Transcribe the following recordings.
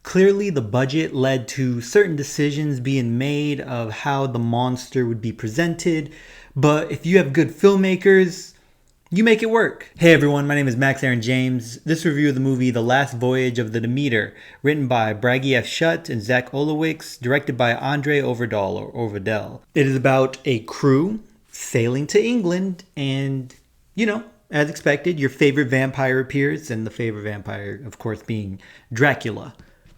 Clearly, the budget led to certain decisions being made of how the monster would be presented, but if you have good filmmakers, you make it work. Hey everyone, my name is Max Aaron James. This review of the movie The Last Voyage of the Demeter, written by Bragi F. Schutt and Zach Olowicz, directed by Andre Overdell. It is about a crew sailing to England and, as expected, your favorite vampire appears, and the favorite vampire, of course, being Dracula.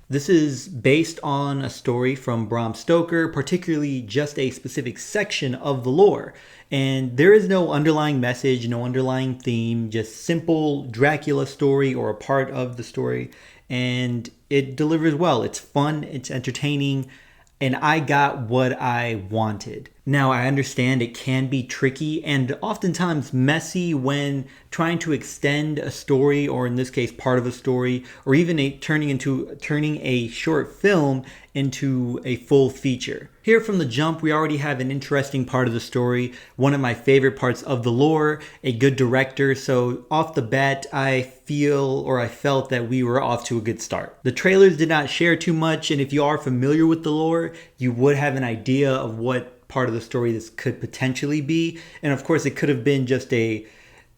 This is based on a story from Bram Stoker, particularly just a specific section of the lore. And there is no underlying message, no underlying theme, just simple Dracula story or a part of the story. And it delivers well. It's fun, it's entertaining, and I got what I wanted. Now, I understand it can be tricky and oftentimes messy when trying to extend a story, or in this case, part of a story, or even turning a short film into a full feature. Here from the jump, we already have an interesting part of the story, one of my favorite parts of the lore, a good director, so off the bat, I felt that we were off to a good start. The trailers did not share too much, and if you are familiar with the lore, you would have an idea of what part of the story this could potentially be. And of course, it could have been just a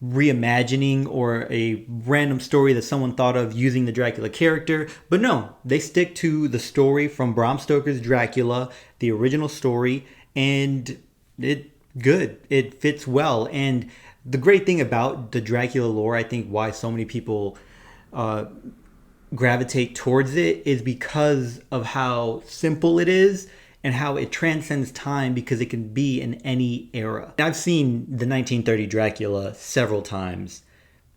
reimagining or a random story that someone thought of using the Dracula character. But no, they stick to the story from Bram Stoker's Dracula, the original story, and it fits well. And the great thing about the Dracula lore, I think why so many people gravitate towards it, is because of how simple it is and how it transcends time, because it can be in any era. I've seen the 1930 Dracula several times.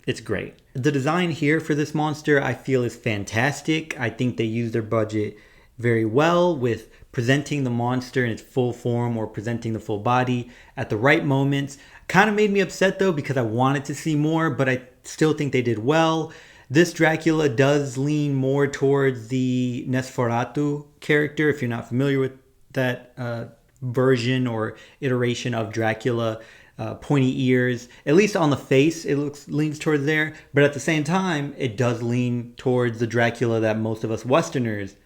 It's great. The design here for this monster I feel is fantastic. I think they use their budget very well with presenting the monster in its full form or presenting the full body at the right moments. Kind of made me upset though, because I wanted to see more, but I still think they did well. This Dracula does lean more towards the Nosferatu character, if you're not familiar with that version or iteration of Dracula. Pointy ears, at least on the face, it leans towards there, but at the same time, it does lean towards the Dracula that most of us Westerners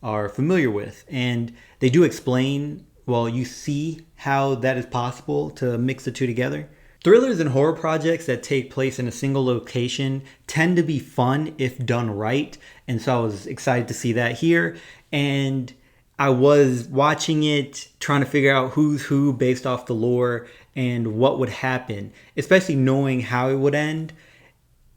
are familiar with. And they do explain, well, you see how that is possible to mix the two together. Thrillers and horror projects that take place in a single location tend to be fun if done right, and so I was excited to see that here. And I was watching it, trying to figure out who's who based off the lore and what would happen, especially knowing how it would end.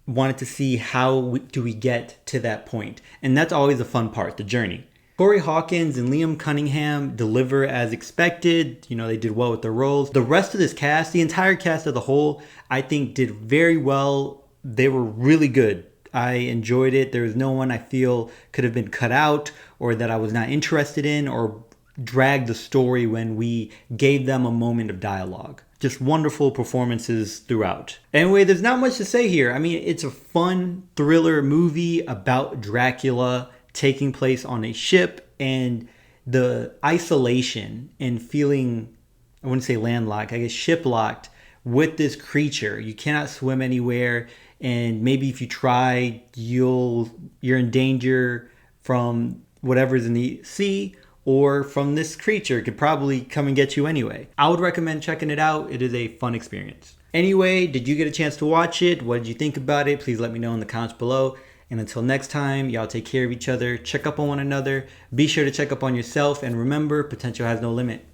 Wanted to see how do we get to that point. And that's always the fun part, the journey. Corey Hawkins and Liam Cunningham deliver as expected. They did well with their roles. The rest of this cast, the entire cast as a whole, I think did very well. They were really good. I enjoyed it. There was no one I feel could have been cut out or that I was not interested in or dragged the story when we gave them a moment of dialogue. Just wonderful performances throughout. Anyway, there's not much to say here. I mean, it's a fun thriller movie about Dracula taking place on a ship, and the isolation and feeling, I wouldn't say landlocked, I guess shiplocked with this creature. You cannot swim anywhere. And maybe if you try, you're in danger from whatever's in the sea or from this creature. It could probably come and get you anyway. I would recommend checking it out. It is a fun experience. Anyway, did you get a chance to watch it? What did you think about it? Please let me know in the comments below. And until next time, y'all take care of each other. Check up on one another. Be sure to check up on yourself. And remember, potential has no limit.